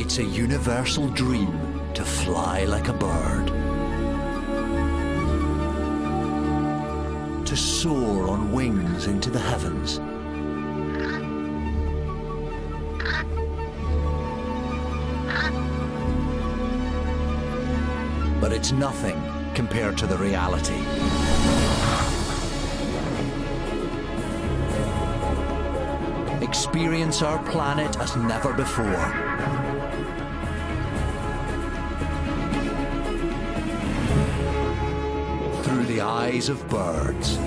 It's a universal dream to fly like a bird, to soar on wings into the heavens. But it's nothing compared to the reality. Experience our planet as never before. Through the eyes of birds.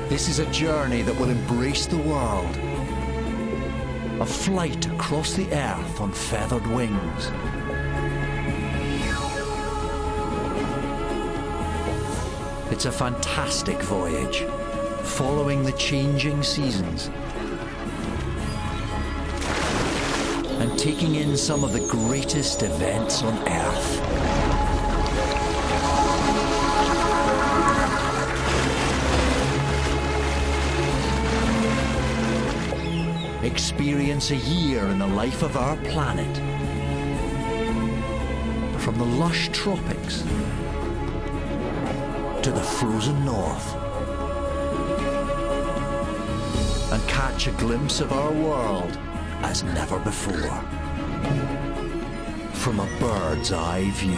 This is a journey that will embrace the world. A flight across the earth on feathered wings. It's a fantastic voyage, following the changing seasons and taking in some of the greatest events on Earth. Experience a year in the life of our planet. From the lush tropics to the frozen north, and catch a glimpse of our world as never before, from a bird's eye view.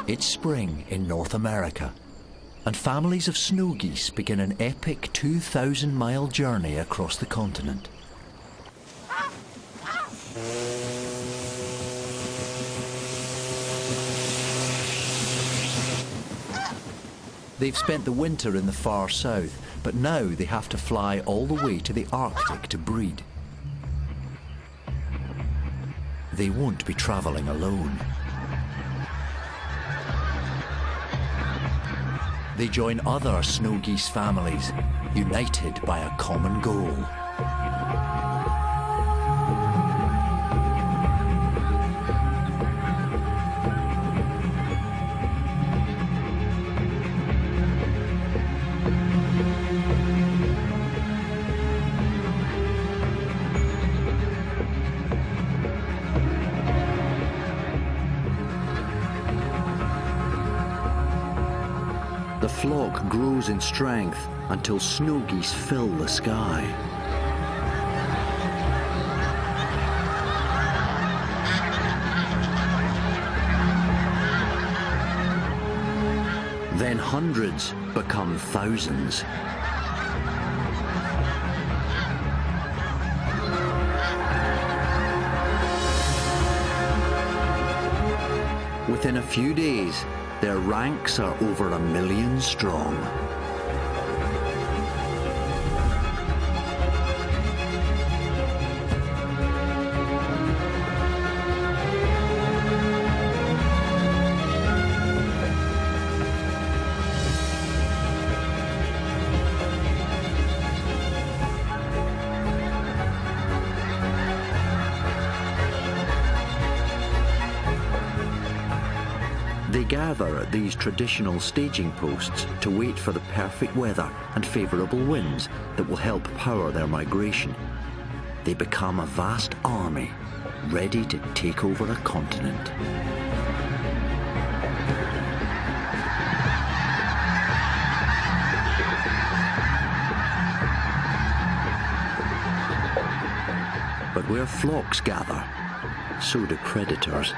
It's spring in North America, and families of snow geese begin an epic 2,000-mile journey across the continent. They've spent the winter in the far south, but now they have to fly all the way to the Arctic to breed. They won't be traveling alone. They join other snow geese families, united by a common goal. The flock grows in strength until snow geese fill the sky. Then hundreds become thousands. Within a few days, their ranks are over 1 million strong. They gather at these traditional staging posts to wait for the perfect weather and favourable winds that will help power their migration. They become a vast army, ready to take over a continent. But where flocks gather, so do predators.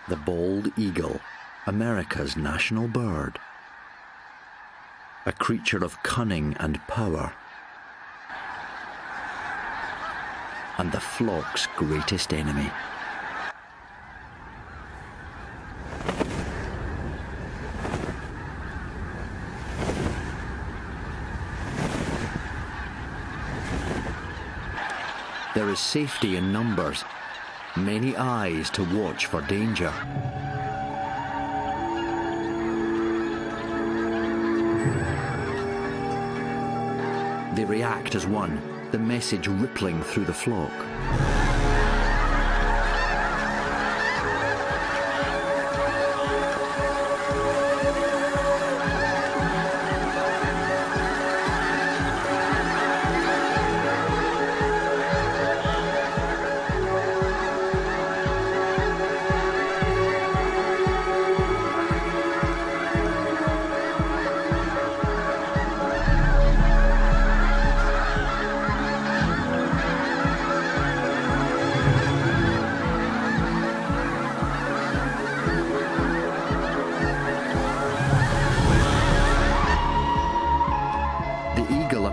The bald eagle, America's national bird. A creature of cunning and power. And the flock's greatest enemy. There is safety in numbers. Many eyes to watch for danger. They react as one, the message rippling through the flock.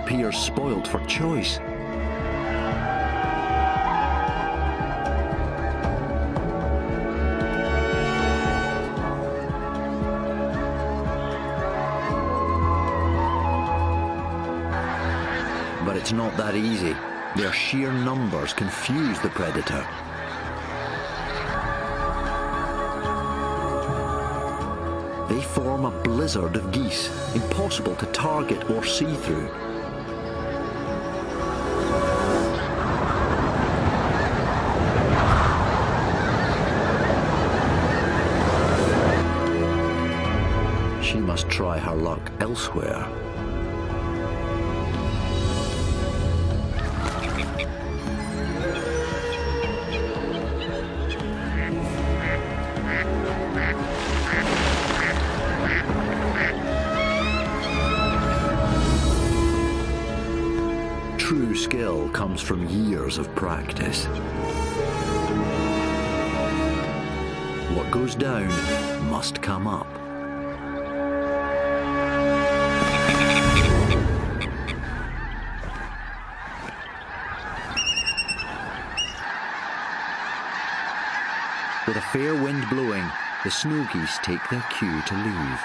Appears spoilt for choice. But it's not that easy. Their sheer numbers confuse the predator. They form a blizzard of geese, impossible to target or see through. She must try her luck elsewhere. True skill comes from years of practice. What goes down must come up. With a fair wind blowing, the snow geese take their cue to leave.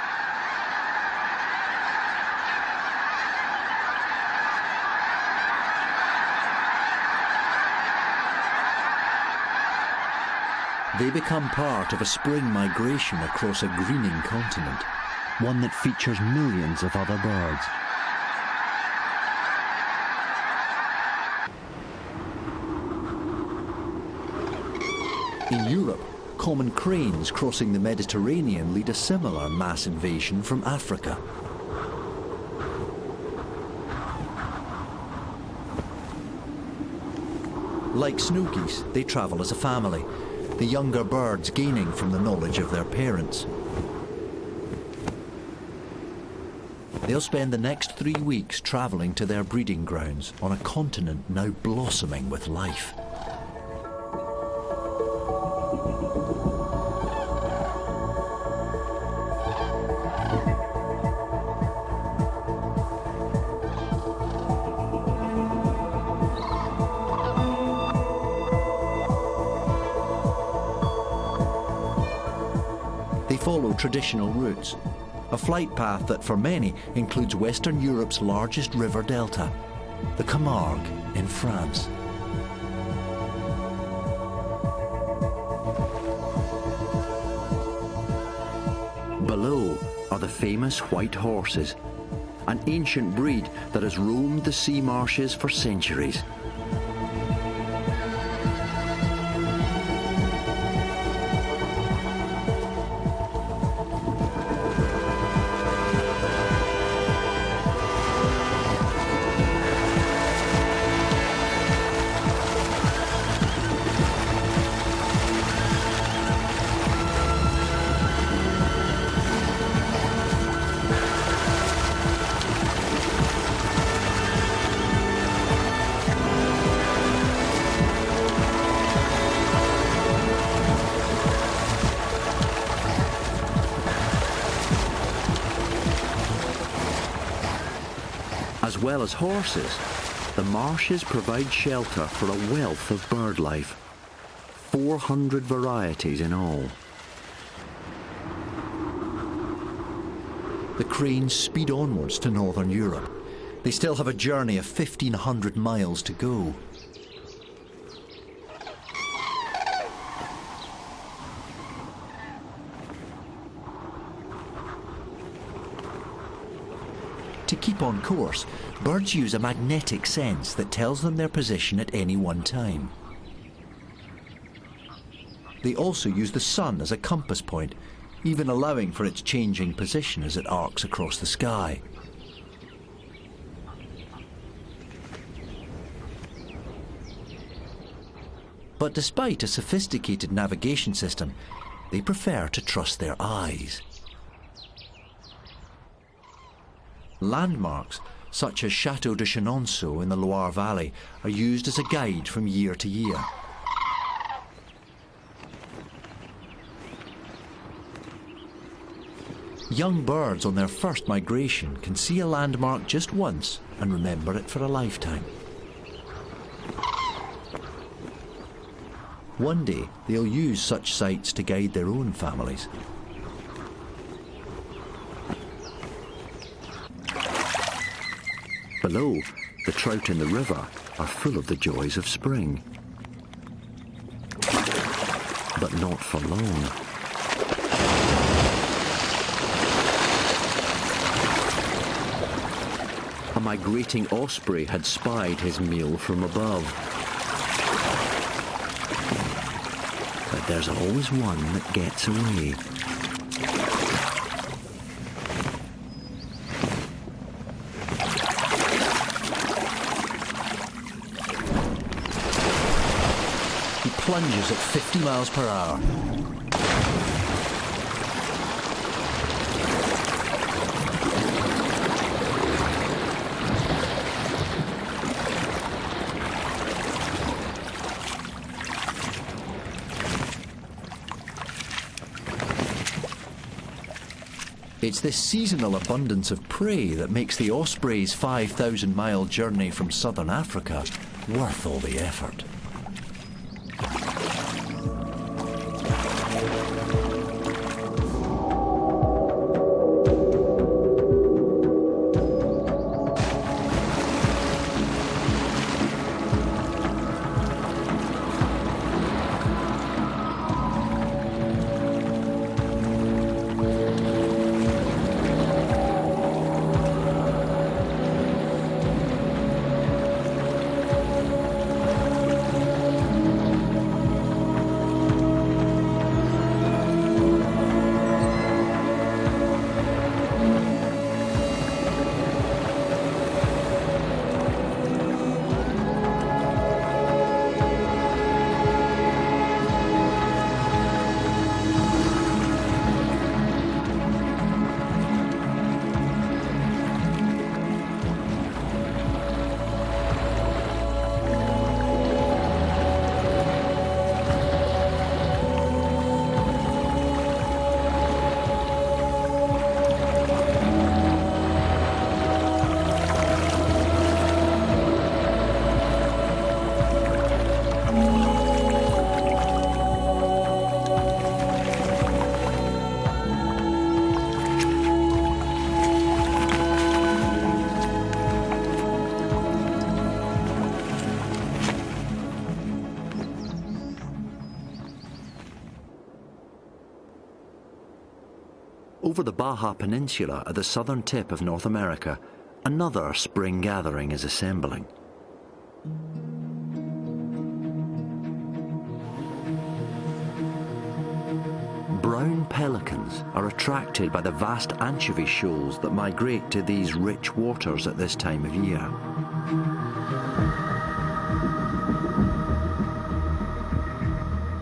They become part of a spring migration across a greening continent, one that features millions of other birds. In Europe, common cranes crossing the Mediterranean lead a similar mass invasion from Africa. Like snow geese, they travel as a family, the younger birds gaining from the knowledge of their parents. They'll spend the next 3 weeks travelling to their breeding grounds on a continent now blossoming with life. They follow traditional routes, a flight path that for many includes Western Europe's largest river delta, the Camargue in France. Below are the famous white horses, an ancient breed that has roamed the sea marshes for centuries. As well as horses, the marshes provide shelter for a wealth of bird life, 400 varieties in all. The cranes speed onwards to northern Europe. They still have a journey of 1,500 miles to go. To keep keep on course, birds use a magnetic sense that tells them their position at any one time. They also use the sun as a compass point, even allowing for its changing position as it arcs across the sky. But despite a sophisticated navigation system, they prefer to trust their eyes. Landmarks, such as Château de Chenonceau in the Loire Valley, are used as a guide from year to year. Young birds on their first migration can see a landmark just once and remember it for a lifetime. One day, they'll use such sites to guide their own families. Below, the trout in the river are full of the joys of spring. But not for long. A migrating osprey had spied his meal from above. But there's always one that gets away. He plunges at 50 miles per hour. It's this seasonal abundance of prey that makes the osprey's 5,000-mile journey from southern Africa worth all the effort. Over the Baja Peninsula at the southern tip of North America, another spring gathering is assembling. Brown pelicans are attracted by the vast anchovy shoals that migrate to these rich waters at this time of year.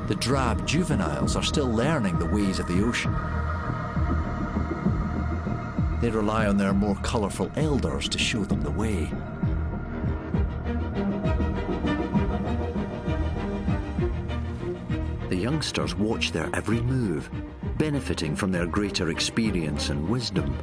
The drab juveniles are still learning the ways of the ocean. They rely on their more colourful elders to show them the way. The youngsters watch their every move, benefiting from their greater experience and wisdom.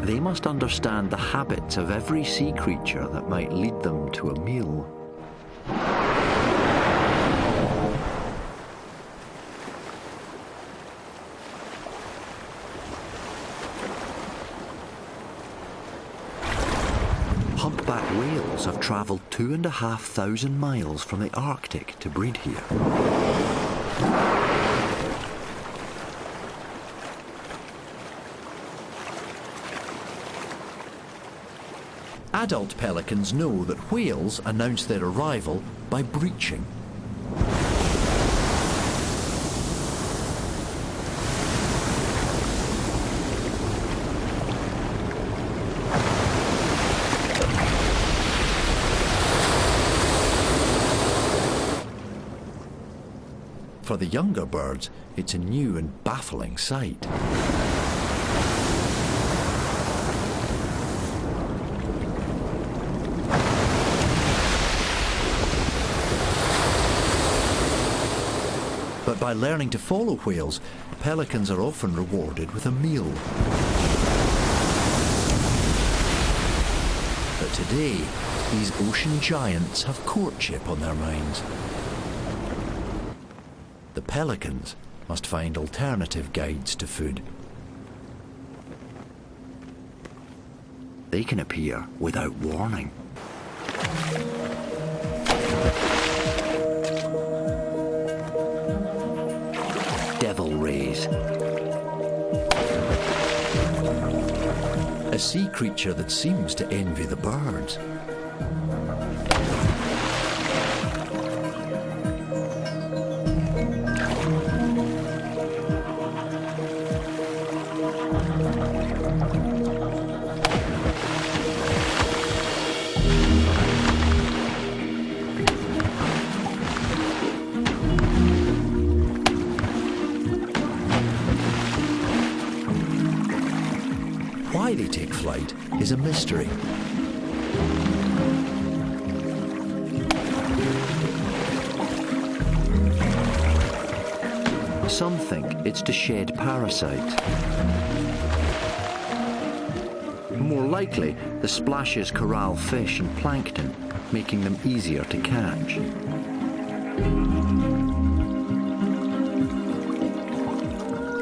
They must understand the habits of every sea creature that might lead them to a meal. humpback whales have travelled 2,500 miles from the Arctic to breed here. Adult pelicans know that whales announce their arrival by breaching. For the younger birds, it's a new and baffling sight. But by learning to follow whales, pelicans are often rewarded with a meal. But today, these ocean giants have courtship on their minds. The pelicans must find alternative guides to food. They can appear without warning. Devil rays. A sea creature that seems to envy the birds. Why they take flight is a mystery. Some think it's to shed parasites. More likely, the splashes corral fish and plankton, making them easier to catch.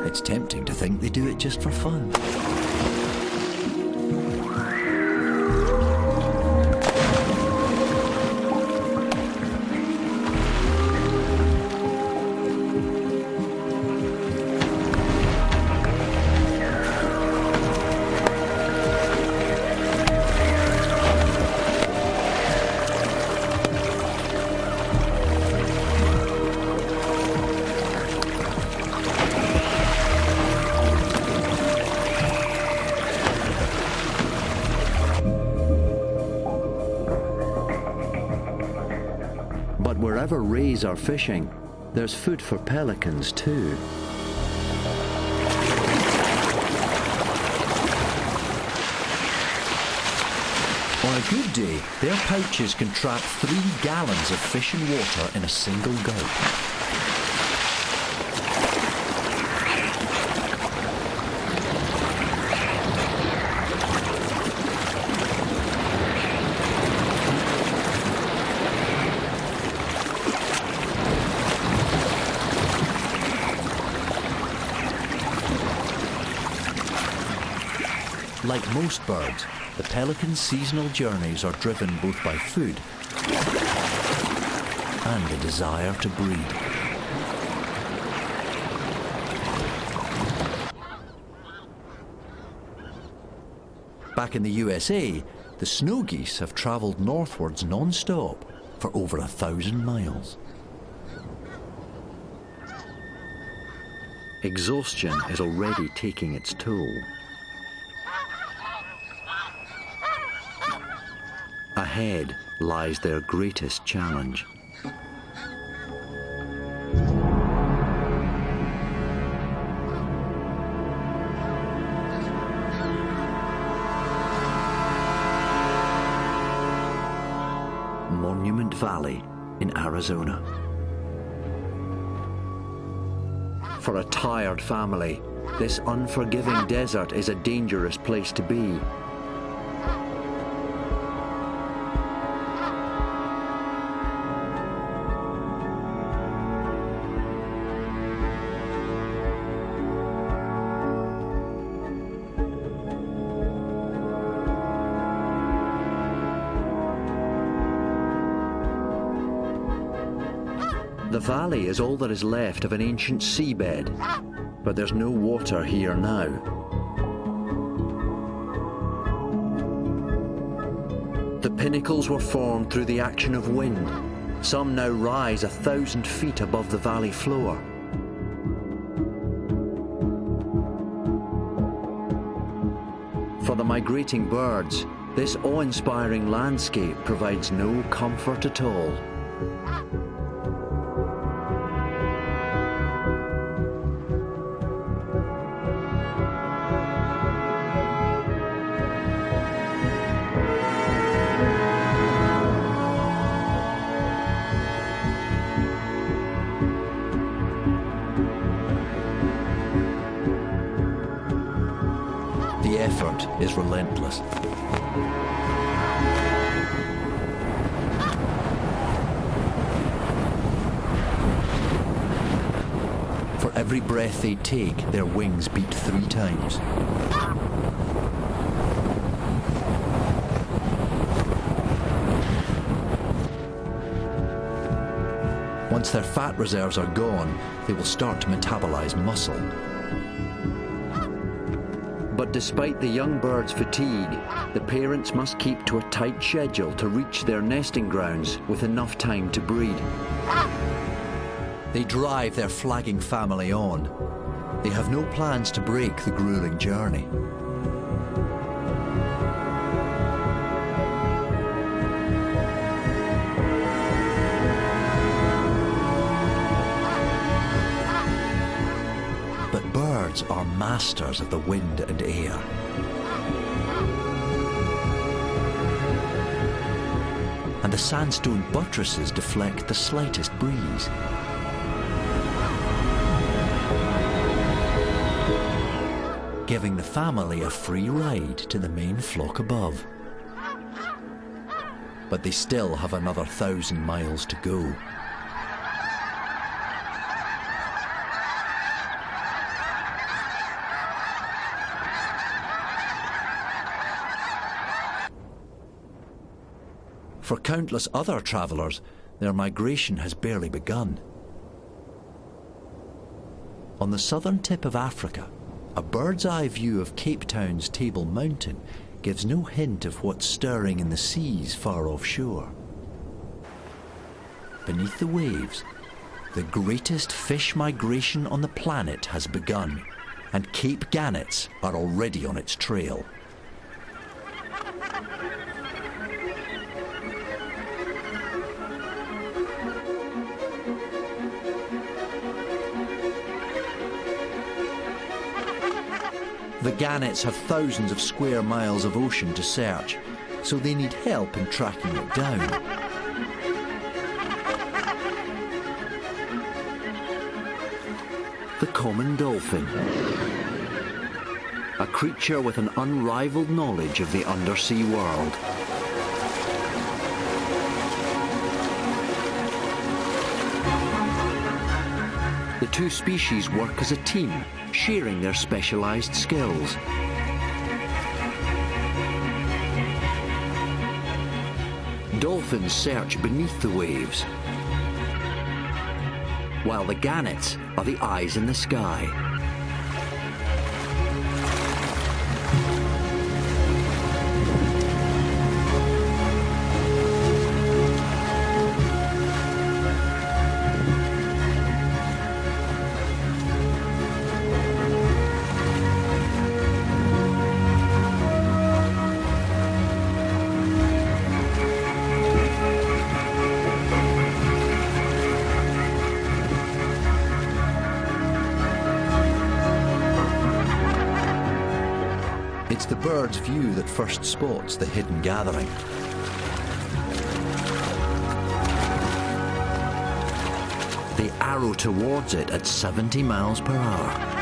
It's tempting to think they do it just for fun. But wherever rays are fishing, there's food for pelicans too. On a good day, their pouches can trap 3 gallons of fish and water in a single gulp. Like most birds, the pelican's seasonal journeys are driven both by food and a desire to breed. Back in the USA, the snow geese have travelled northwards non-stop for over 1,000 miles. Exhaustion is already taking its toll. Ahead lies their greatest challenge. Monument Valley in Arizona. For a tired family, this unforgiving desert is a dangerous place to be. The valley is all that is left of an ancient seabed, but there's no water here now. The pinnacles were formed through the action of wind. Some now rise 1,000 feet above the valley floor. For the migrating birds, this awe-inspiring landscape provides no comfort at all. The effort is relentless. For every breath they take, their wings beat 3 times. Once their fat reserves are gone, they will start to metabolize muscle. But despite the young birds' fatigue, the parents must keep to a tight schedule to reach their nesting grounds with enough time to breed. They drive their flagging family on. They have no plans to break the grueling journey. But birds are masters of the wind and air. And the sandstone buttresses deflect the slightest breeze. Giving the family a free ride to the main flock above. But they still have another 1,000 miles to go. For countless other travellers, their migration has barely begun. On the southern tip of Africa, a bird's-eye view of Cape Town's Table Mountain gives no hint of what's stirring in the seas far offshore. Beneath the waves, the greatest fish migration on the planet has begun, and Cape gannets are already on its trail. The gannets have thousands of square miles of ocean to search, so they need help in tracking it down. The common dolphin. A creature with an unrivaled knowledge of the undersea world. The two species work as a team, sharing their specialized skills. Dolphins search beneath the waves, while the gannets are the eyes in the sky. It's the bird's view that first spots the hidden gathering. They arrow towards it at 70 miles per hour.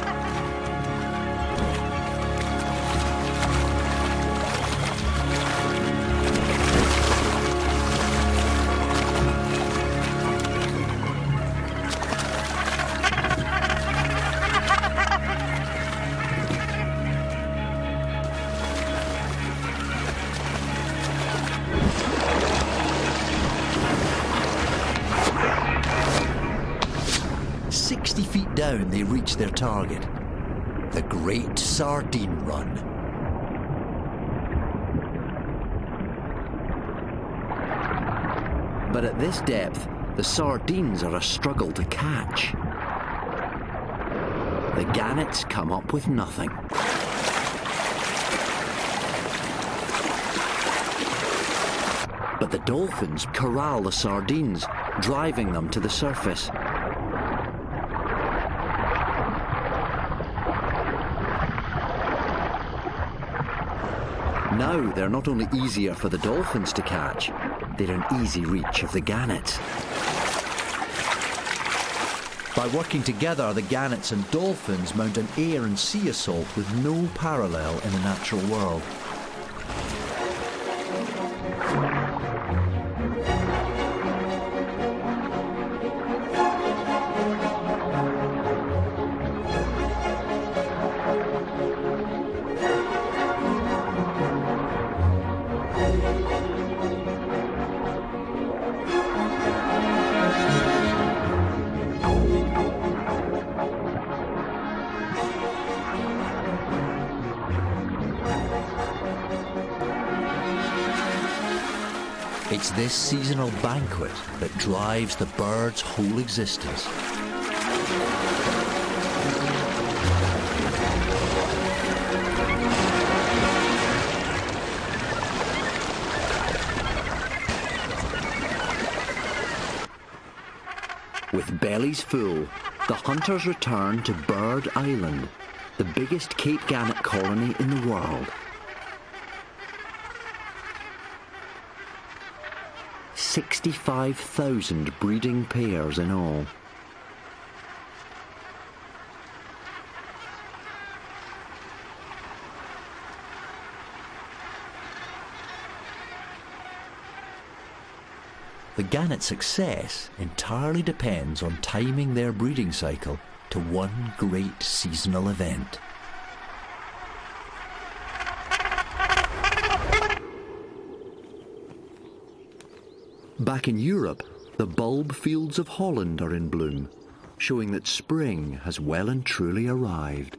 down, they reach their target, the Great Sardine Run. But at this depth, the sardines are a struggle to catch. The gannets come up with nothing. But the dolphins corral the sardines, driving them to the surface. Now they're not only easier for the dolphins to catch, they're in easy reach of the gannets. By working together, the gannets and dolphins mount an air and sea assault with no parallel in the natural world. It's this seasonal banquet that drives the bird's whole existence. With bellies full, the hunters return to Bird Island, the biggest Cape Gannet colony in the world. 65,000 breeding pairs in all. The gannet's success entirely depends on timing their breeding cycle to one great seasonal event. Back in Europe, the bulb fields of Holland are in bloom, showing that spring has well and truly arrived.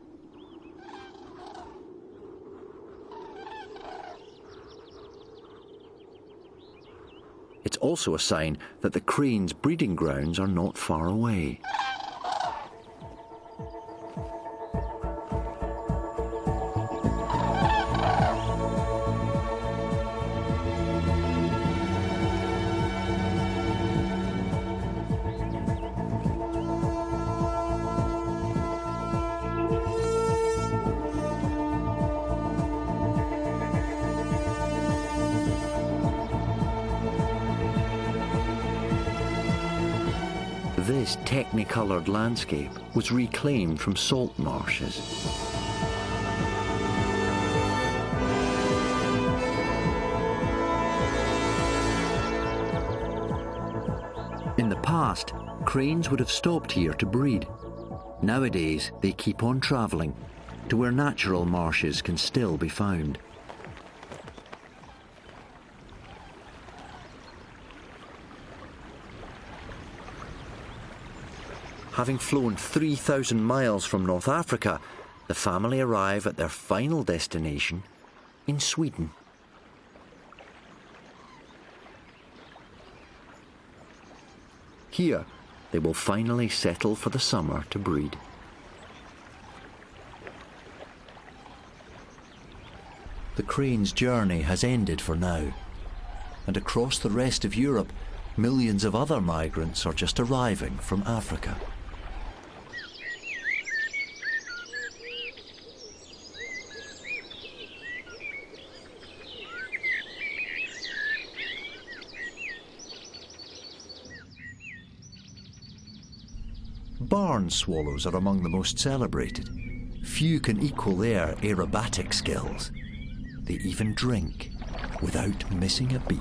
It's also a sign that the crane's breeding grounds are not far away. This technicoloured landscape was reclaimed from salt marshes. In the past, cranes would have stopped here to breed. Nowadays, they keep on travelling to where natural marshes can still be found. Having flown 3,000 miles from North Africa, the family arrive at their final destination in Sweden. Here, they will finally settle for the summer to breed. The crane's journey has ended for now, and across the rest of Europe, millions of other migrants are just arriving from Africa. Barn swallows are among the most celebrated. Few can equal their aerobatic skills. They even drink without missing a beat.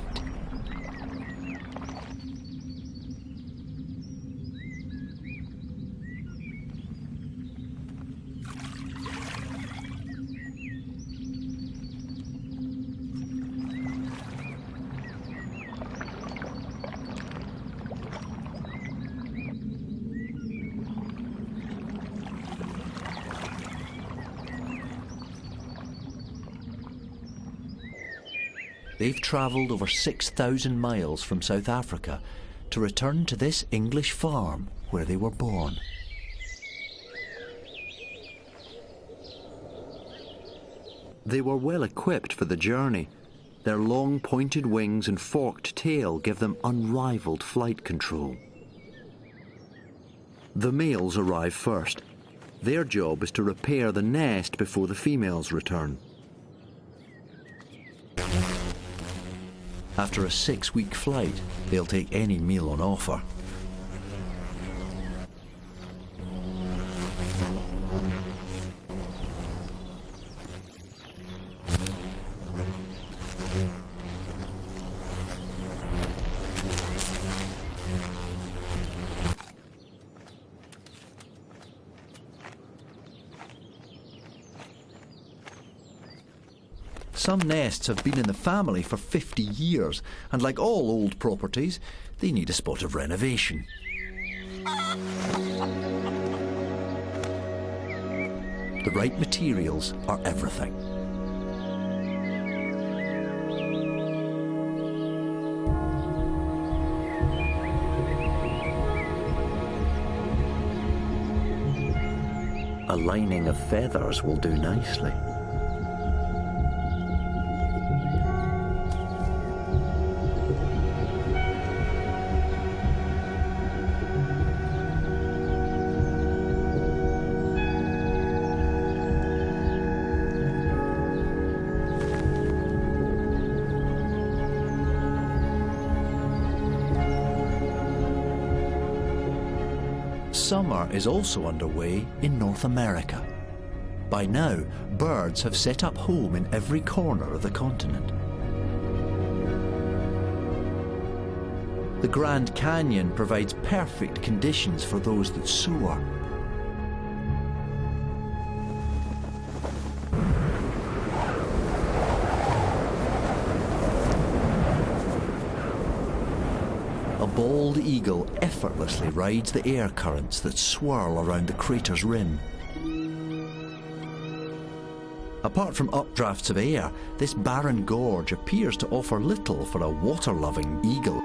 They've travelled over 6,000 miles from South Africa to return to this English farm where they were born. They were well equipped for the journey. Their long pointed wings and forked tail give them unrivaled flight control. The males arrive first. Their job is to repair the nest before the females return. After a 6-week flight, they'll take any meal on offer. Some nests have been in the family for 50 years, and like all old properties, they need a spot of renovation. The right materials are everything. A lining of feathers will do nicely. Summer is also underway in North America. By now, birds have set up home in every corner of the continent. The Grand Canyon provides perfect conditions for those that soar. A bald eagle effortlessly rides the air currents that swirl around the crater's rim. Apart from updrafts of air, this barren gorge appears to offer little for a water-loving eagle.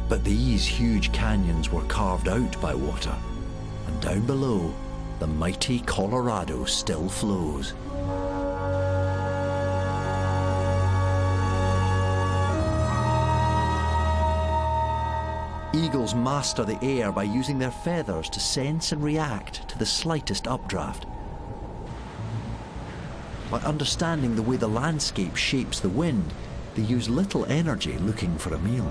But these huge canyons were carved out by water. And down below, the mighty Colorado still flows. Eagles master the air by using their feathers to sense and react to the slightest updraft. By understanding the way the landscape shapes the wind, they use little energy looking for a meal.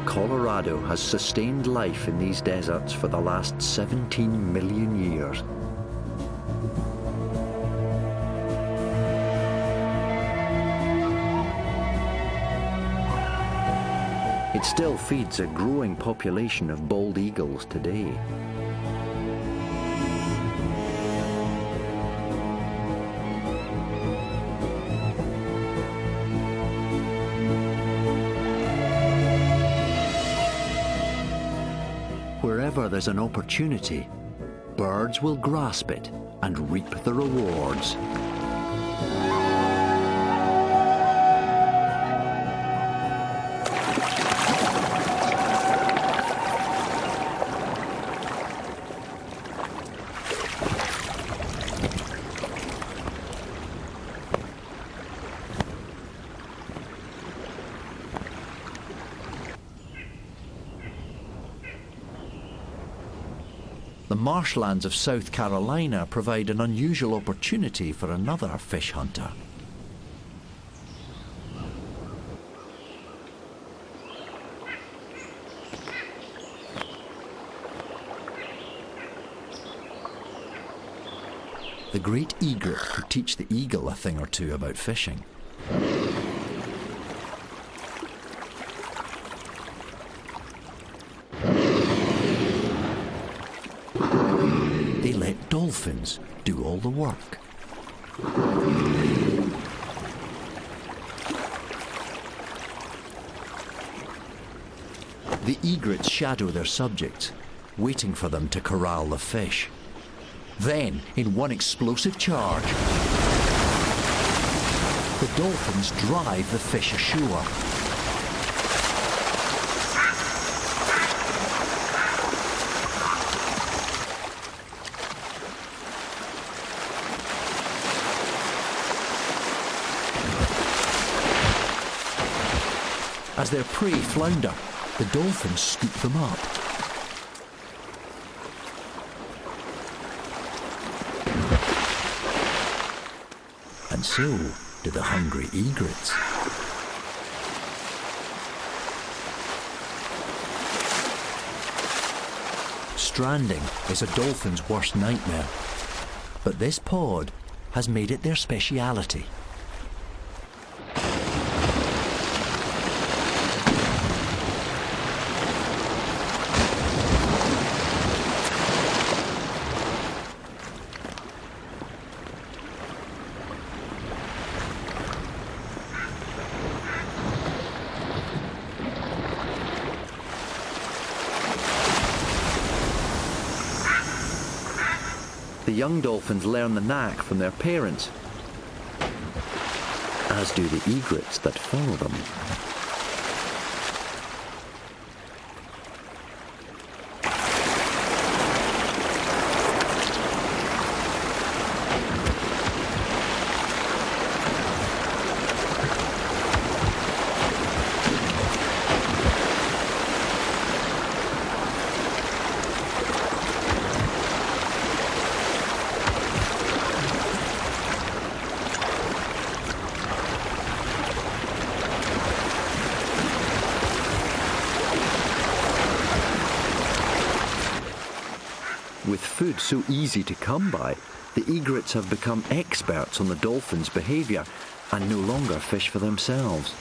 Colorado has sustained life in these deserts for the last 17 million years. It still feeds a growing population of bald eagles today. Wherever there's an opportunity, birds will grasp it and reap the rewards. The marshlands of South Carolina provide an unusual opportunity for another fish hunter. The great egret could teach the eagle a thing or two about fishing. dolphins do all the work. The egrets shadow their subjects, waiting for them to corral the fish. Then, in one explosive charge, the dolphins drive the fish ashore. As their prey flounder, the dolphins scoop them up. And so do the hungry egrets. Stranding is a dolphin's worst nightmare, but this pod has made it their speciality. The young dolphins learn the knack from their parents, as do the egrets that follow them. With food so easy to come by, the egrets have become experts on the dolphins' behaviour and no longer fish for themselves.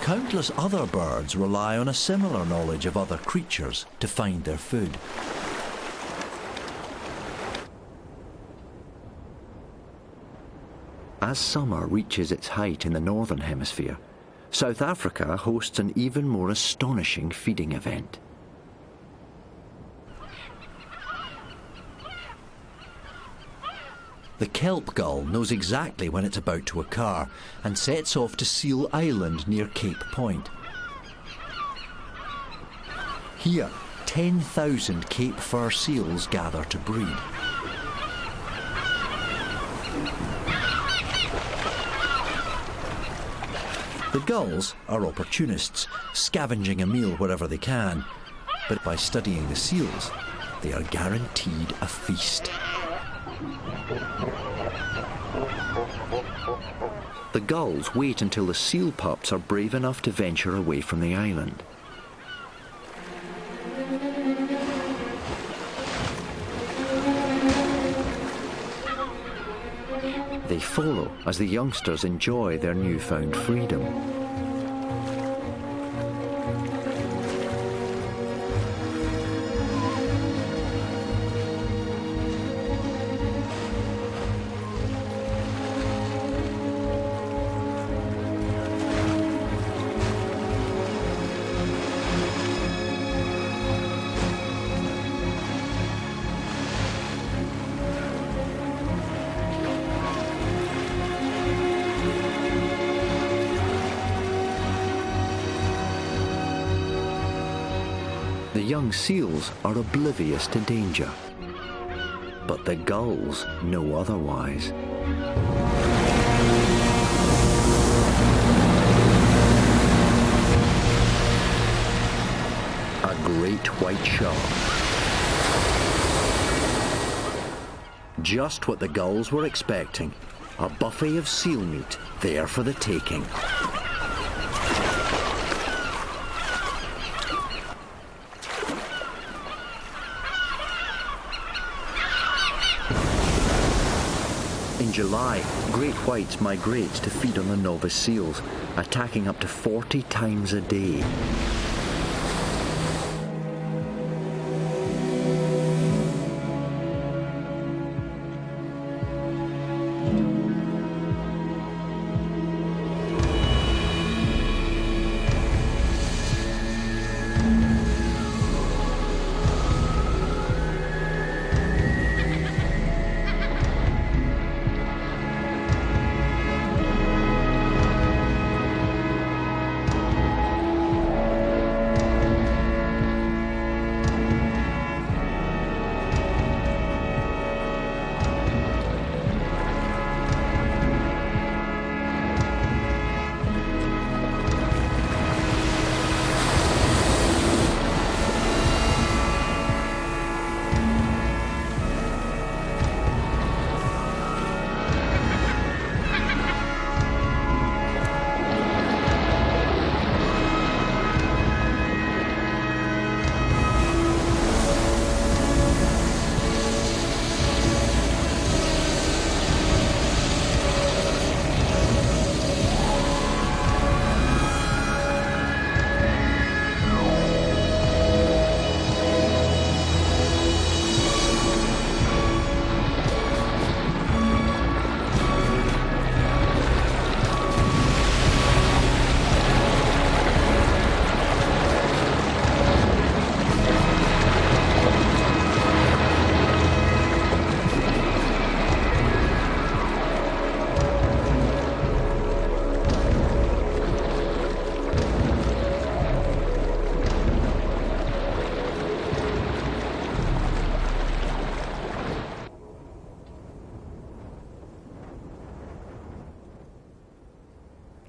Countless other birds rely on a similar knowledge of other creatures to find their food. As summer reaches its height in the northern hemisphere, South Africa hosts an even more astonishing feeding event. The kelp gull knows exactly when it's about to occur and sets off to Seal Island near Cape Point. Here, 10,000 Cape fur seals gather to breed. The gulls are opportunists, scavenging a meal wherever they can. But by studying the seals, they are guaranteed a feast. The gulls wait until the seal pups are brave enough to venture away from the island. They follow as the youngsters enjoy their newfound freedom. The young seals are oblivious to danger, but the gulls know otherwise. A great white shark. Just what the gulls were expecting. A buffet of seal meat there for the taking. July, great whites migrate to feed on the novice seals, attacking up to 40 times a day.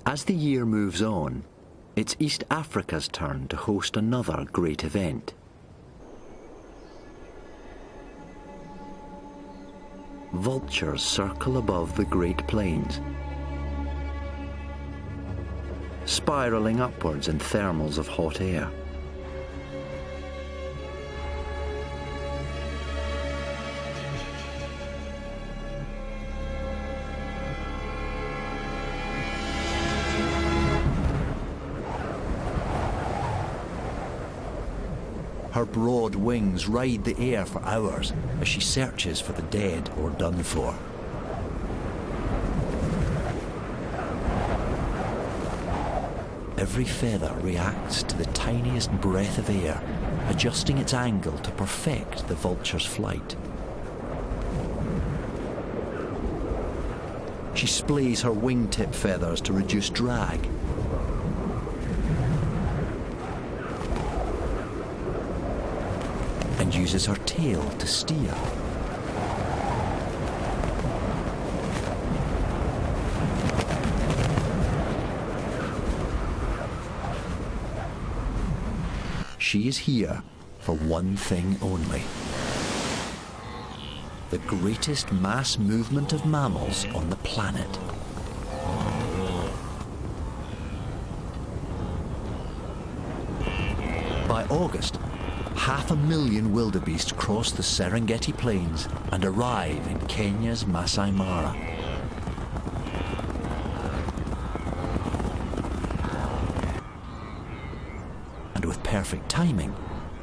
As the year moves on, it's East Africa's turn to host another great event. Vultures circle above the Great Plains, spiralling upwards in thermals of hot air. Her broad wings ride the air for hours as she searches for the dead or done for. Every feather reacts to the tiniest breath of air, adjusting its angle to perfect the vulture's flight. She splays her wingtip feathers to reduce drag. And uses her tail to steer. She is here for one thing only: the greatest mass movement of mammals on the planet. By August, 500,000 wildebeest cross the Serengeti Plains and arrive in Kenya's Masai Mara. And with perfect timing,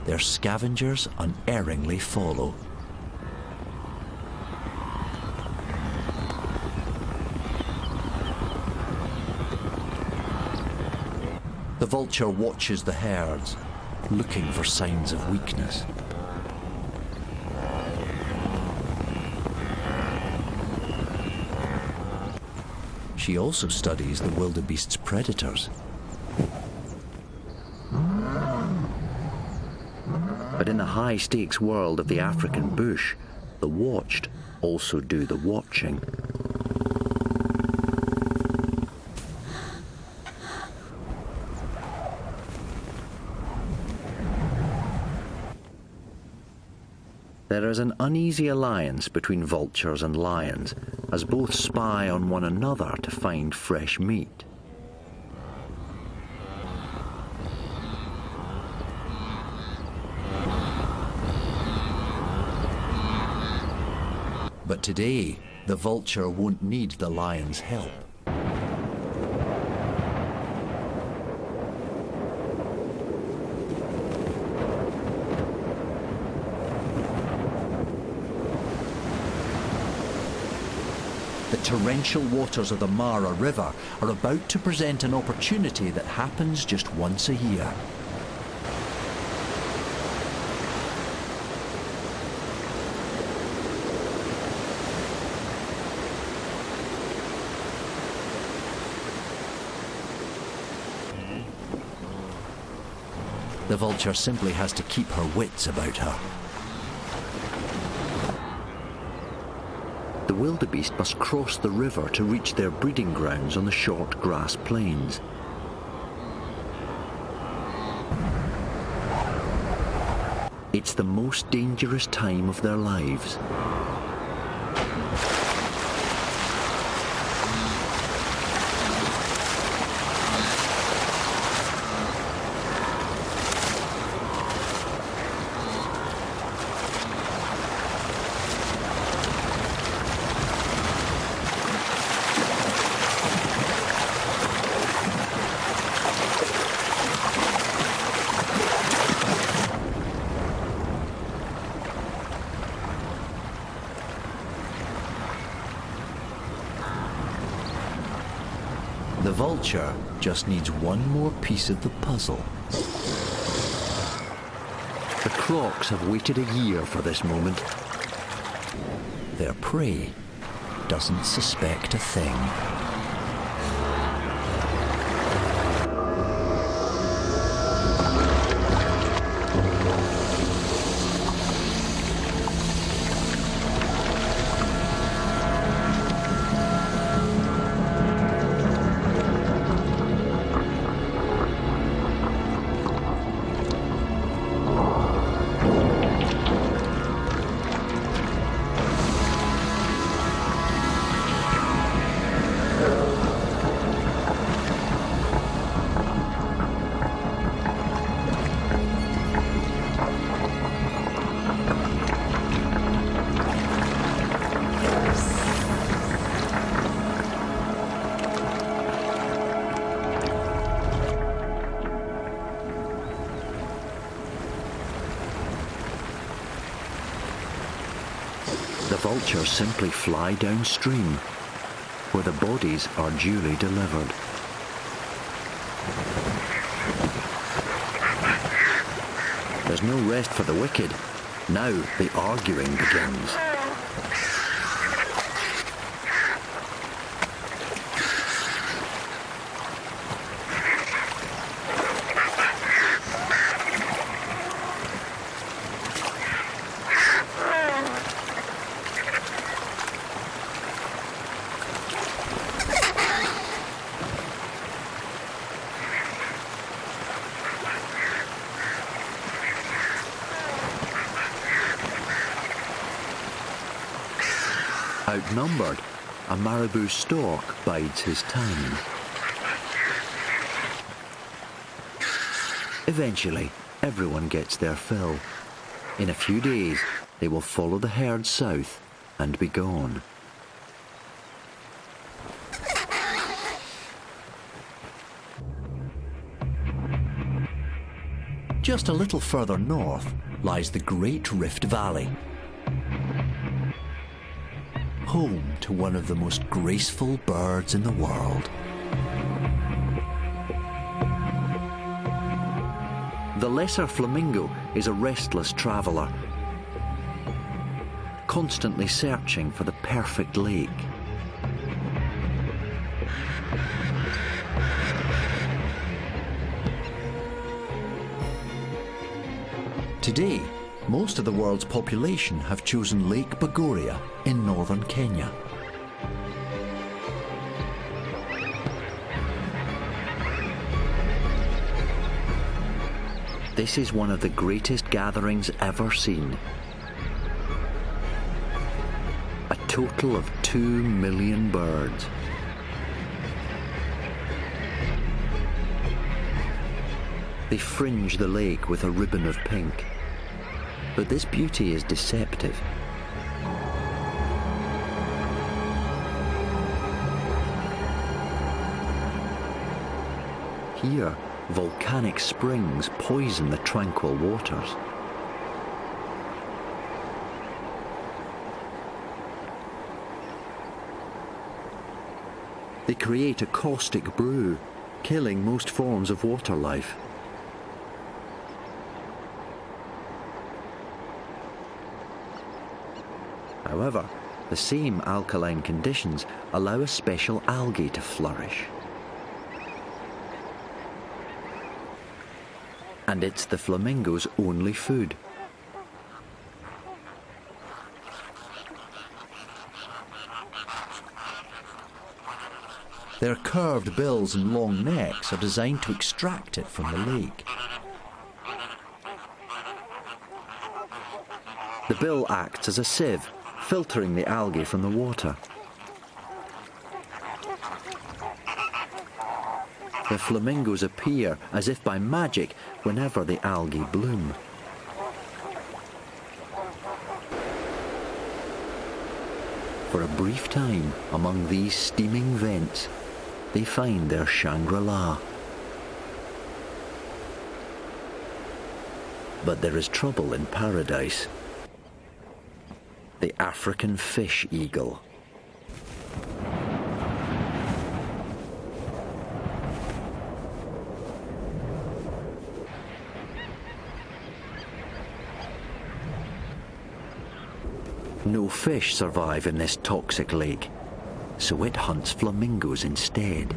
their scavengers unerringly follow. The vulture watches the herds, looking for signs of weakness. She also studies the wildebeest's predators. But in the high-stakes world of the African bush, the watched also do the watching. There is an uneasy alliance between vultures and lions, as both spy on one another to find fresh meat. But today, The vulture won't need the lion's help. The torrential waters of the Mara River are about to present an opportunity that happens just once a year. The vulture simply has to keep her wits about her. The wildebeest must cross the river to reach their breeding grounds on the short grass plains. It's the most dangerous time of their lives. The vulture just needs one more piece of the puzzle. The crocs have waited a year for this moment. Their prey doesn't suspect a thing. The vultures simply fly downstream, where the bodies are duly delivered. There's no rest for the wicked. Now the arguing begins. Outnumbered, a marabou stork bides his time. Eventually, everyone gets their fill. In a few days, they will follow the herd south and be gone. Just a little further north lies the Great Rift Valley, home to one of the most graceful birds in the world. The lesser flamingo is a restless traveller, constantly searching for the perfect lake. Today, most of the world's population have chosen Lake Bogoria in northern Kenya. This is one of the greatest gatherings ever seen. A total of 2 million birds. They fringe the lake with a ribbon of pink. But this beauty is deceptive. Here, volcanic springs poison the tranquil waters. They create a caustic brew, killing most forms of water life. However, the same alkaline conditions allow a special algae to flourish. And it's the flamingo's only food. Their curved bills and long necks are designed to extract it from the lake. The bill acts as a sieve, filtering the algae from the water. The flamingos appear as if by magic whenever the algae bloom. For a brief time among these steaming vents, they find their Shangri-La. But there is trouble in paradise. The African fish eagle. No fish survive in this toxic lake, so it hunts flamingos instead.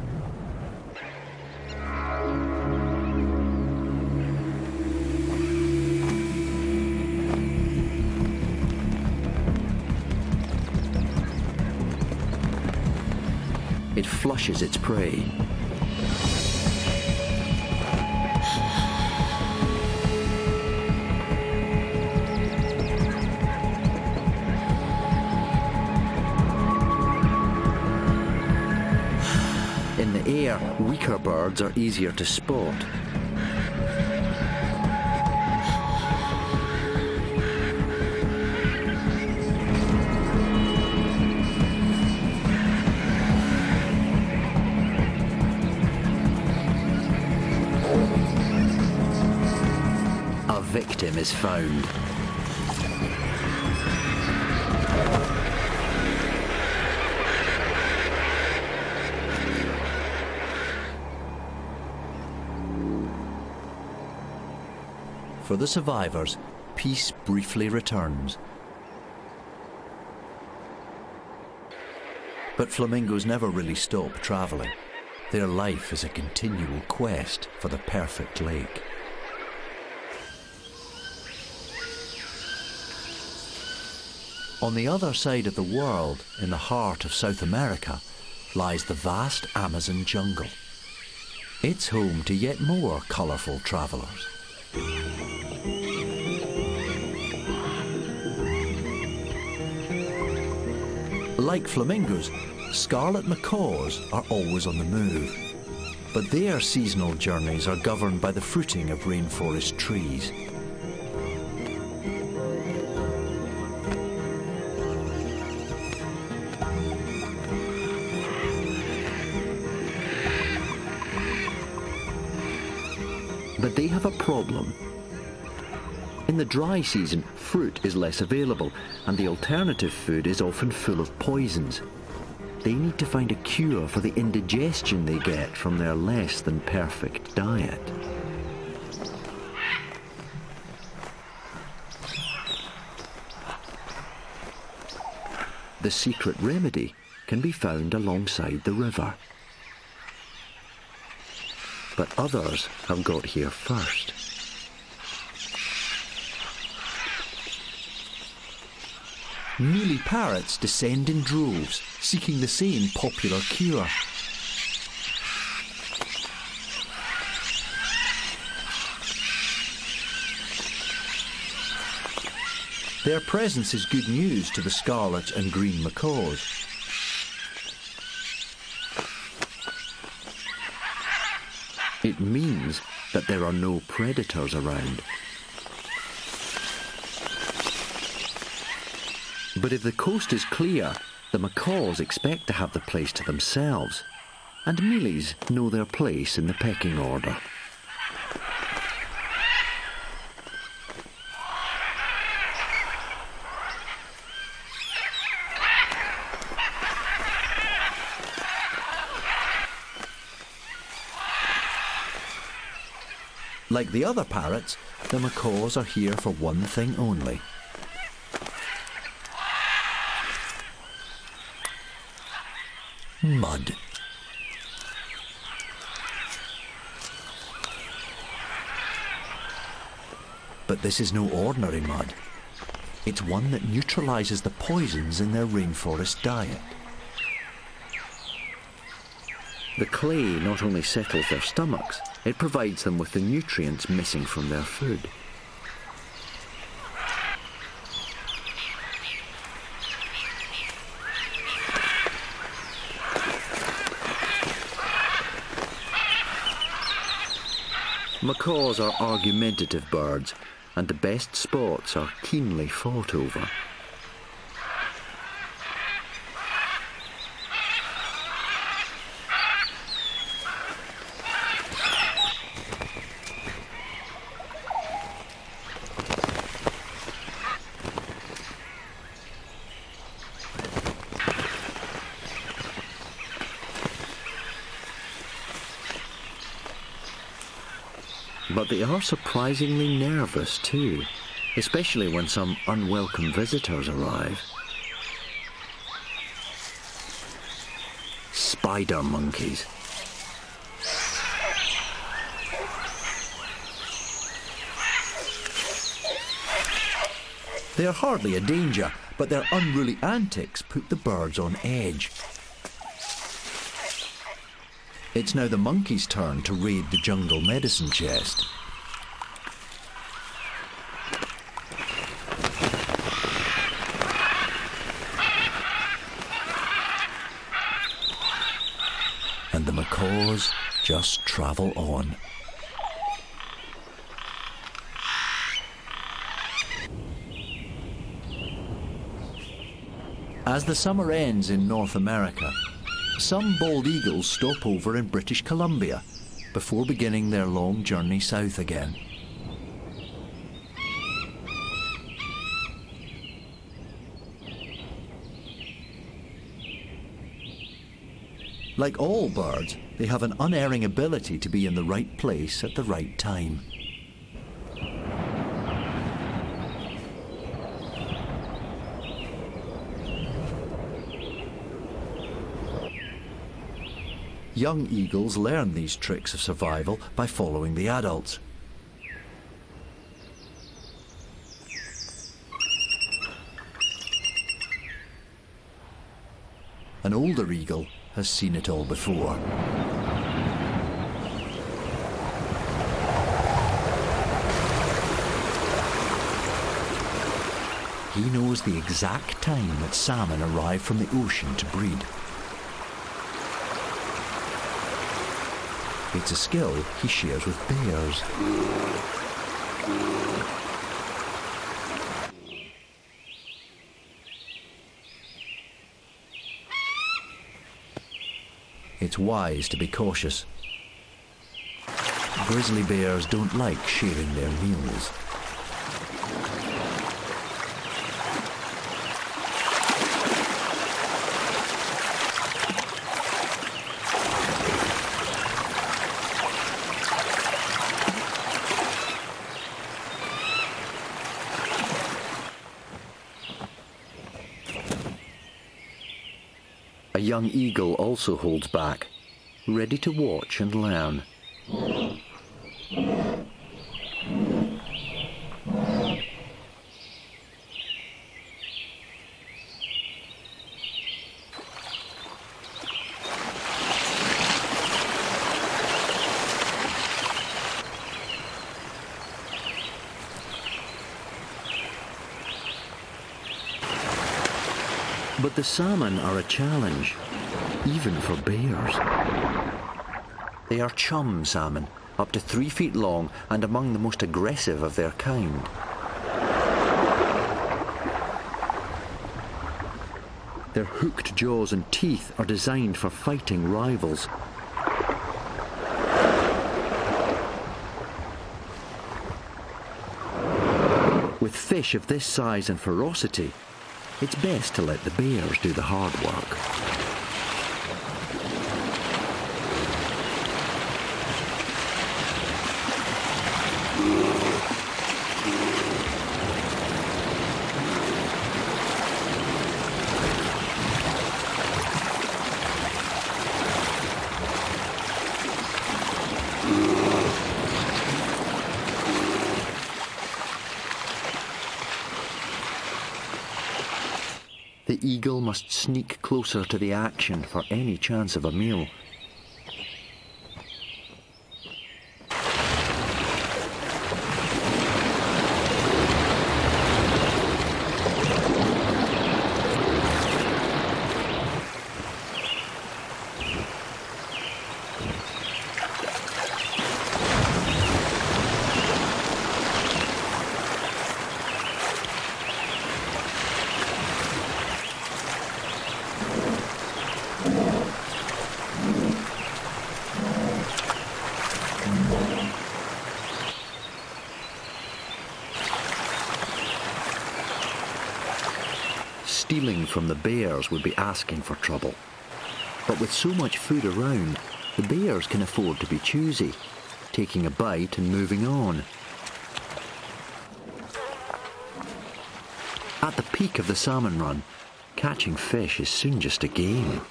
It flushes its prey. In the air, weaker birds are easier to spot. A victim is found. For the survivors, peace briefly returns. But flamingos never really stop travelling. Their life is a continual quest for the perfect lake. On the other side of the world, in the heart of South America, lies the vast Amazon jungle. It's home to yet more colourful travellers. Like flamingos, scarlet macaws are always on the move, but their seasonal journeys are governed by the fruiting of rainforest trees. But they have a problem. In the dry season, fruit is less available, and the alternative food is often full of poisons. They need to find a cure for the indigestion they get from their less than perfect diet. The secret remedy can be found alongside the river. But others have got here first. Mealy parrots descend in droves, seeking the same popular cure. Their presence is good news to the scarlet and green macaws. It means that there are no predators around. But if the coast is clear, the macaws expect to have the place to themselves. and mealies know their place in the pecking order. Like the other parrots, the macaws are here for one thing only: mud. But this is no ordinary mud. It's one that neutralizes the poisons in their rainforest diet. The clay not only settles their stomachs, it provides them with the nutrients missing from their food. Macaws are argumentative birds, and the best spots are keenly fought over. But they are surprisingly nervous too, especially when some unwelcome visitors arrive. Spider monkeys. They are hardly a danger, but their unruly antics put the birds on edge. It's now the monkey's turn to raid the jungle medicine chest. And the macaws just travel on. As the summer ends in North America, some bald eagles stop over in British Columbia before beginning their long journey south again. Like all birds, they have an unerring ability to be in the right place at the right time. Young eagles learn these tricks of survival by following the adults. An older eagle has seen it all before. He knows the exact time that salmon arrive from the ocean to breed. It's a skill he shares with bears. It's wise to be cautious. Grizzly bears don't like sharing their meals. A young eagle also holds back, ready to watch and learn. But the salmon are a challenge, even for bears. They are chum salmon, up to 3 feet long and among the most aggressive of their kind. Their hooked jaws and teeth are designed for fighting rivals, With fish of this size and ferocity, it's best to let the bears do the hard work. The eagle must sneak closer to the action for any chance of a meal. Stealing from the bears would be asking for trouble. But with so much food around, the bears can afford to be choosy, taking a bite and moving on. At the peak of the salmon run, catching fish is soon just a game.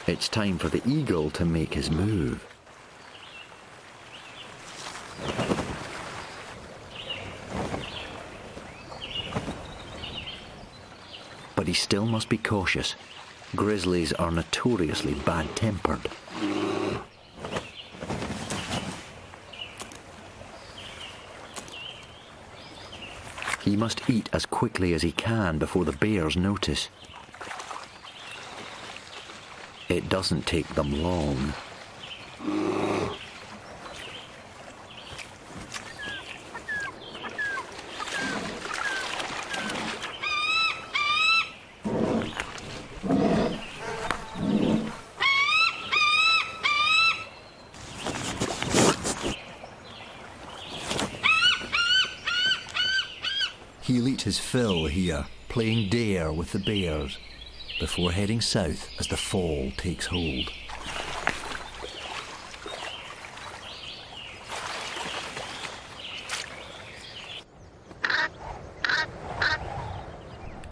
It's time for the eagle to make his move. But he still must be cautious. Grizzlies are notoriously bad-tempered. He must eat as quickly as he can before the bears notice. It doesn't take them long. He'll eat his fill here, playing dare with the bears, before heading south as the fall takes hold.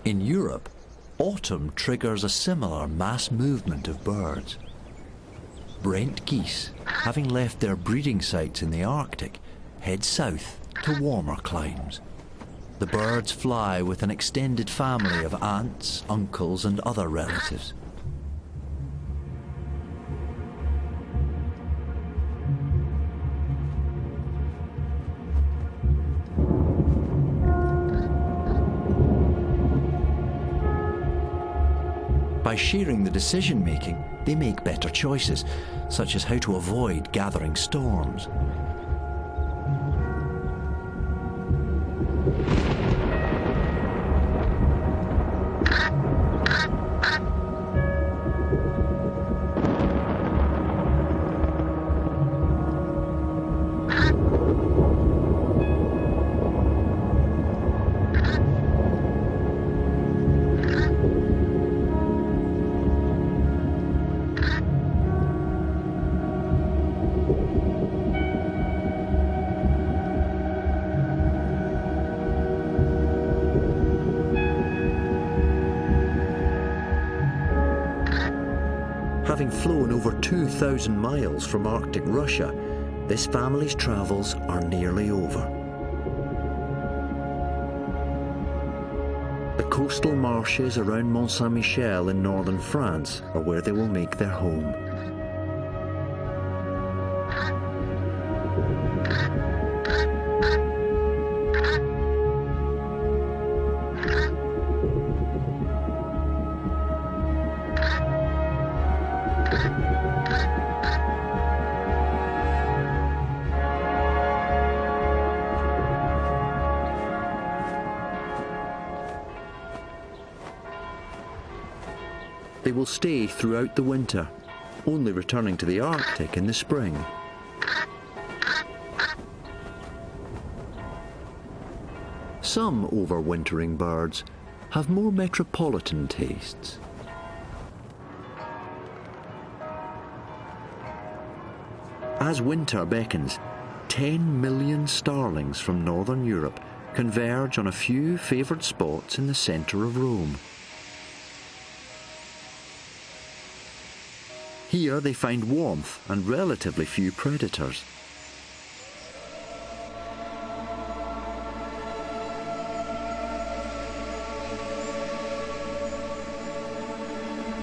In Europe, autumn triggers a similar mass movement of birds. Brent geese, having left their breeding sites in the Arctic, head south to warmer climes. The birds fly with an extended family of aunts, uncles, and other relatives. By sharing the decision-making, they make better choices, such as how to avoid gathering storms. Having flown over 2,000 miles from Arctic Russia, this family's travels are nearly over. The coastal marshes around Mont Saint-Michel in northern France are where they will make their home. They will stay throughout the winter, only returning to the Arctic in the spring. Some overwintering birds have more metropolitan tastes. As winter beckons, 10 million starlings from northern Europe converge on a few favoured spots in the centre of Rome. Here they find warmth and relatively few predators.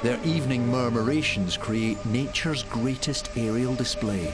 Their evening murmurations create nature's greatest aerial display.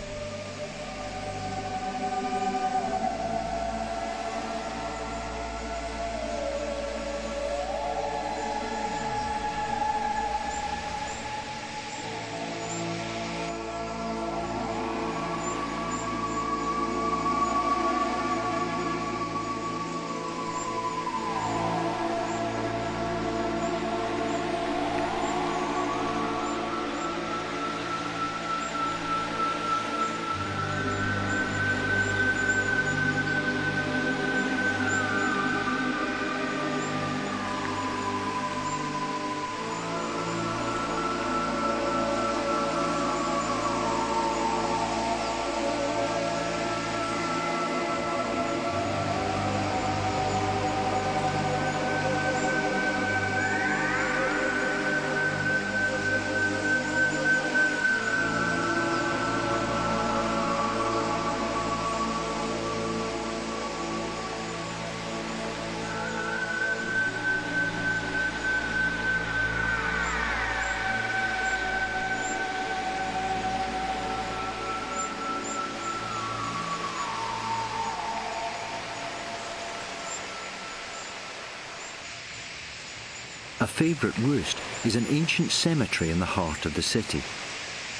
A favourite roost is an ancient cemetery in the heart of the city.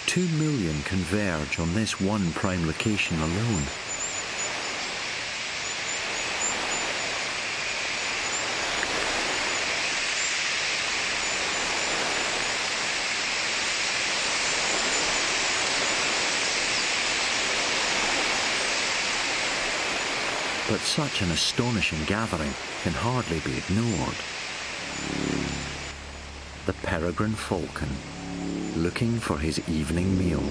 2 million converge on this one prime location alone. But such an astonishing gathering can hardly be ignored. The peregrine falcon, looking for his evening meal.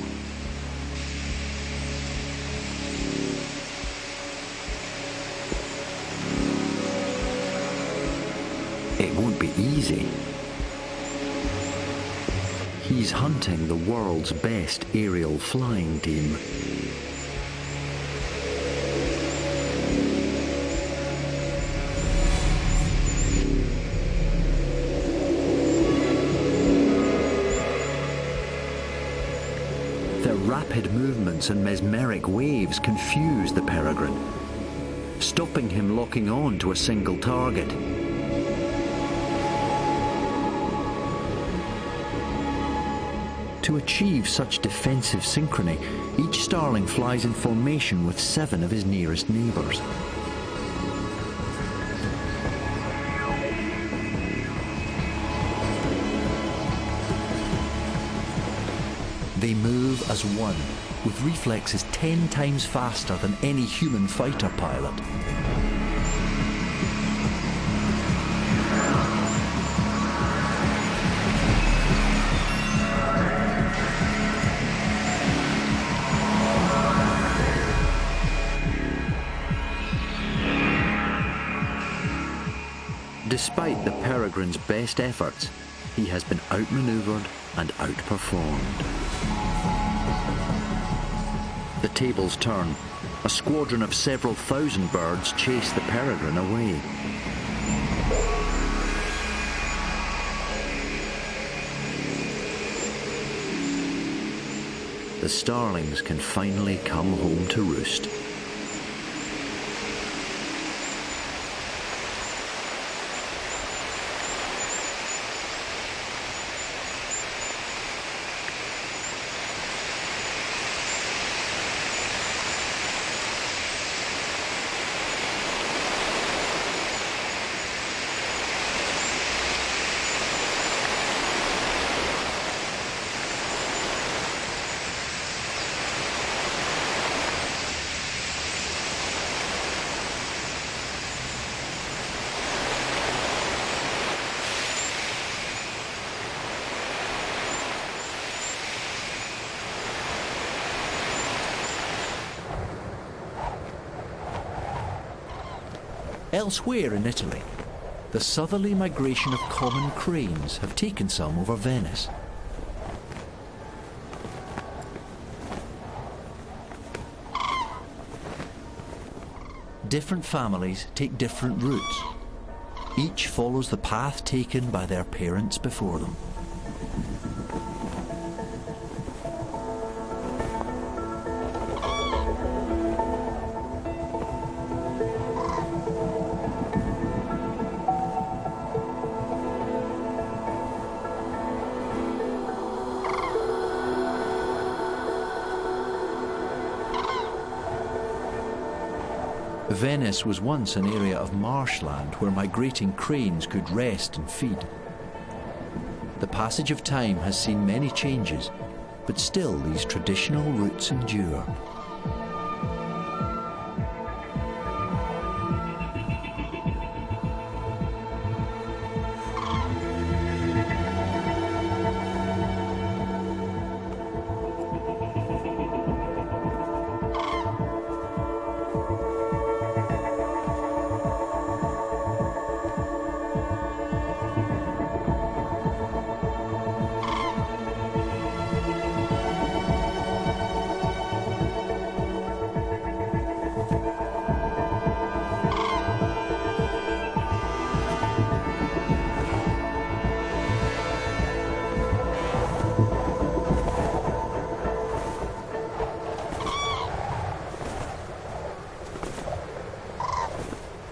It won't be easy. He's hunting the world's best aerial flying team. Their rapid movements and mesmeric waves confuse the peregrine, stopping him locking on to a single target. To achieve such defensive synchrony, each starling flies in formation with 7 of his nearest neighbours. They move as one, with reflexes 10 times faster than any human fighter pilot. Despite the peregrine's best efforts, he has been outmaneuvered and outperformed. The tables turn. A squadron of several thousand birds chase the peregrine away. The starlings can finally come home to roost. Elsewhere in Italy, the southerly migration of common cranes have taken some over Venice. Different families take different routes. Each follows the path taken by their parents before them. Venice was once an area of marshland where migrating cranes could rest and feed. The passage of time has seen many changes, but still these traditional routes endure.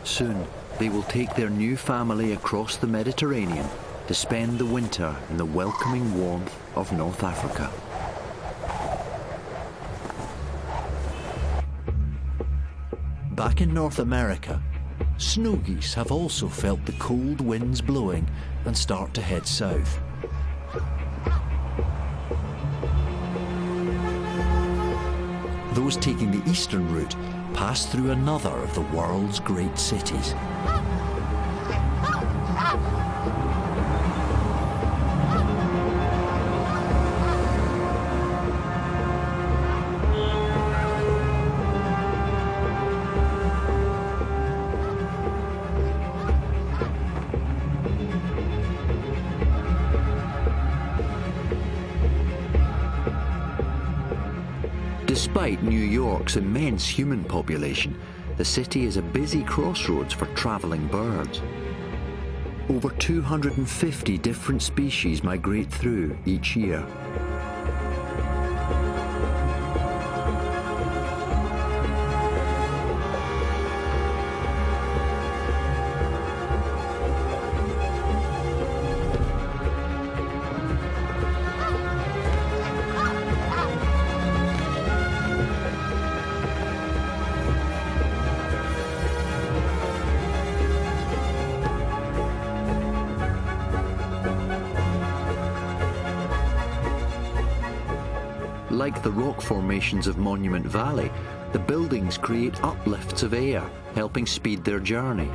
Soon, they will take their new family across the Mediterranean to spend the winter in the welcoming warmth of North Africa. Back in North America, snow geese have also felt the cold winds blowing and start to head south. Those taking the eastern route pass through another of the world's great cities. Despite New York's immense human population, the city is a busy crossroads for travelling birds. Over 250 different species migrate through each year. Like the rock formations of Monument Valley, the buildings create uplifts of air, helping speed their journey.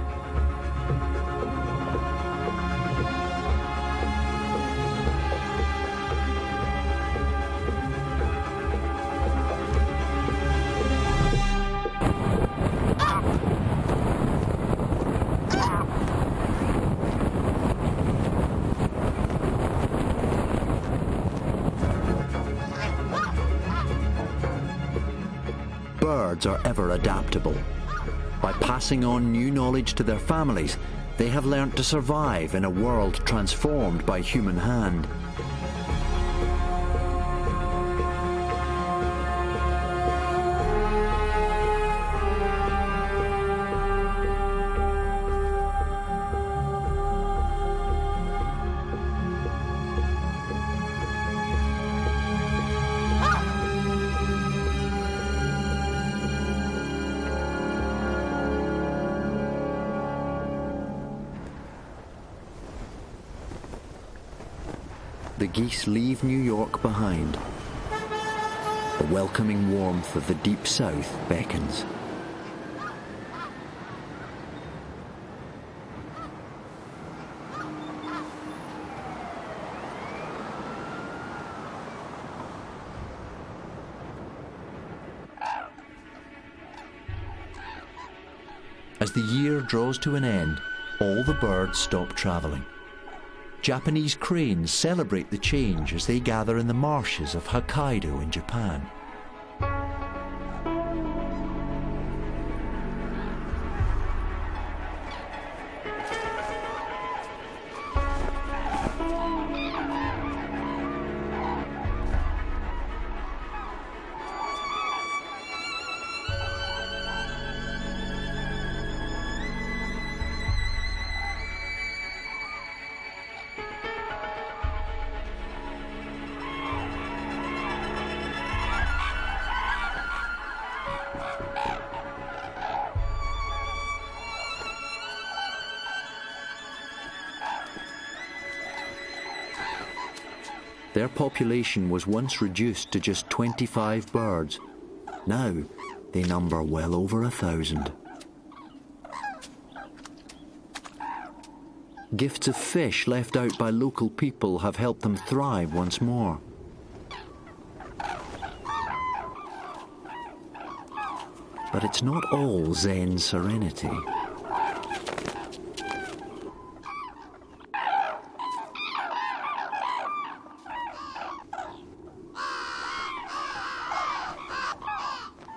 Birds are ever adaptable. By passing on new knowledge to their families, they have learnt to survive in a world transformed by human hand. The geese leave New York behind. The welcoming warmth of the deep south beckons. As the year draws to an end, all the birds stop travelling. Japanese cranes celebrate the change as they gather in the marshes of Hokkaido in Japan. Their population was once reduced to just 25 birds. Now, they number well over 1,000. Gifts of fish left out by local people have helped them thrive once more. But it's not all Zen serenity.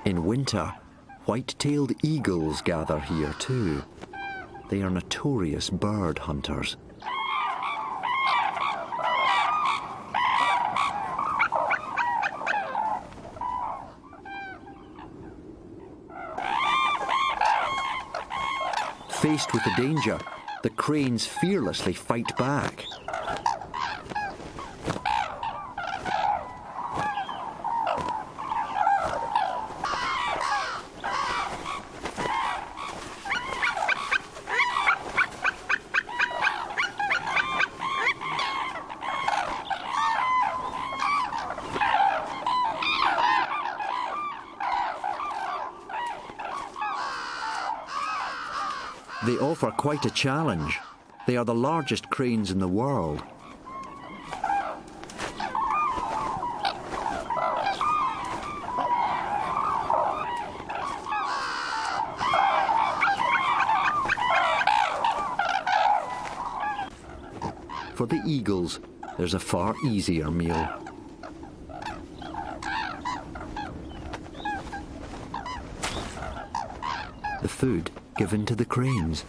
In winter, white-tailed eagles gather here too. They are notorious bird hunters. Faced with the danger, the cranes fearlessly fight back. They offer quite a challenge. They are the largest cranes in the world. For the eagles, there's a far easier meal. The food given to the cranes.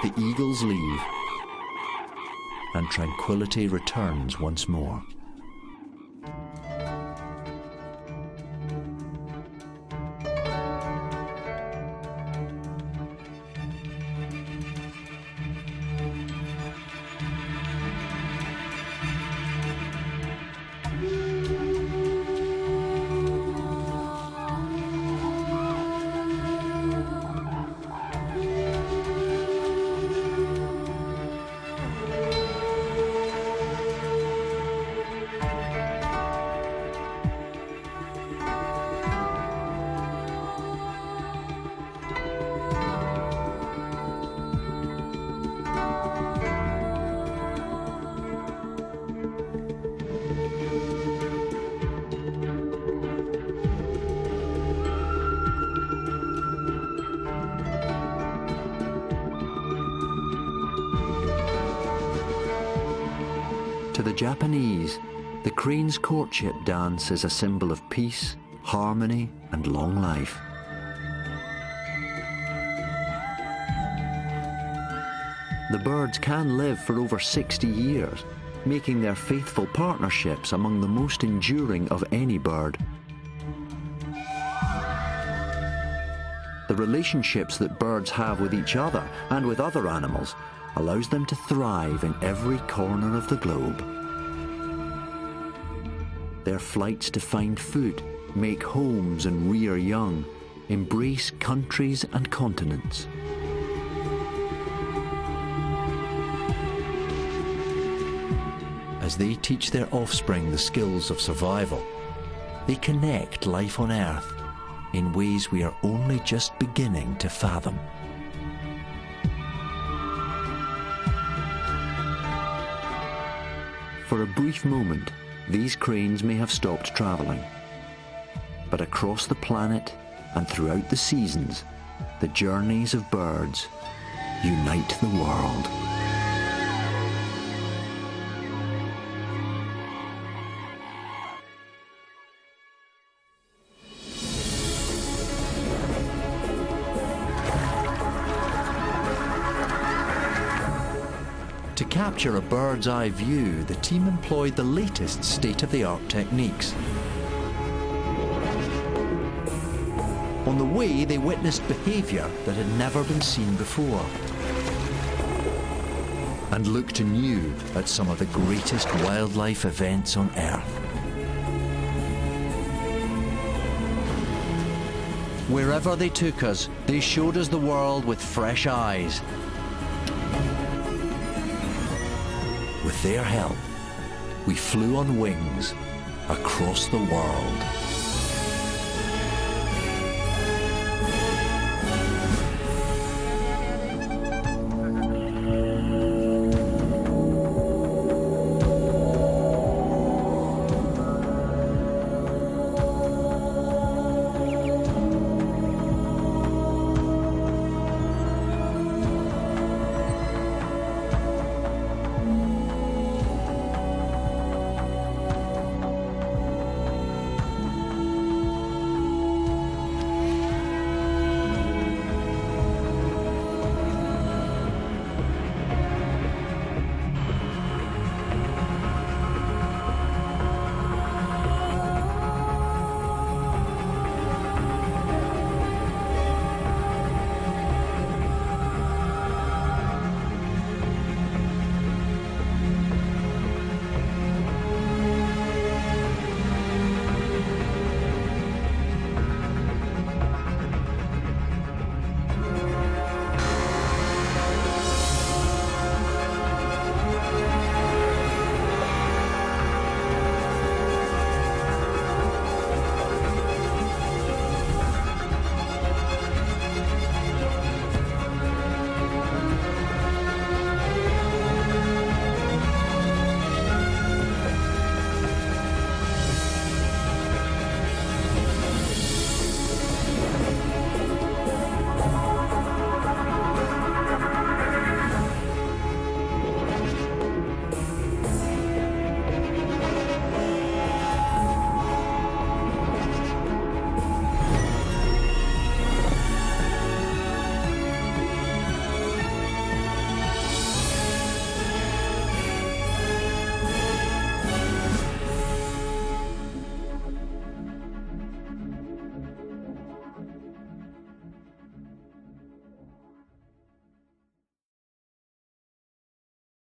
The eagles leave, and tranquility returns once more. To the Japanese, the crane's courtship dance is a symbol of peace, harmony, and long life. The birds can live for over 60 years, making their faithful partnerships among the most enduring of any bird. The relationships that birds have with each other and with other animals allows them to thrive in every corner of the globe. Their flights to find food, make homes and rear young, embrace countries and continents. as they teach their offspring the skills of survival. They connect life on Earth in ways we are only just beginning to fathom. For a brief moment, these cranes may have stopped travelling. But across the planet and throughout the seasons, the journeys of birds unite the world. To capture a bird's eye view, the team employed the latest state-of-the-art techniques. On the way, they witnessed behaviour that had never been seen before, and looked anew at some of the greatest wildlife events on Earth. Wherever they took us, they showed us the world with fresh eyes. With their help, we flew on wings across the world.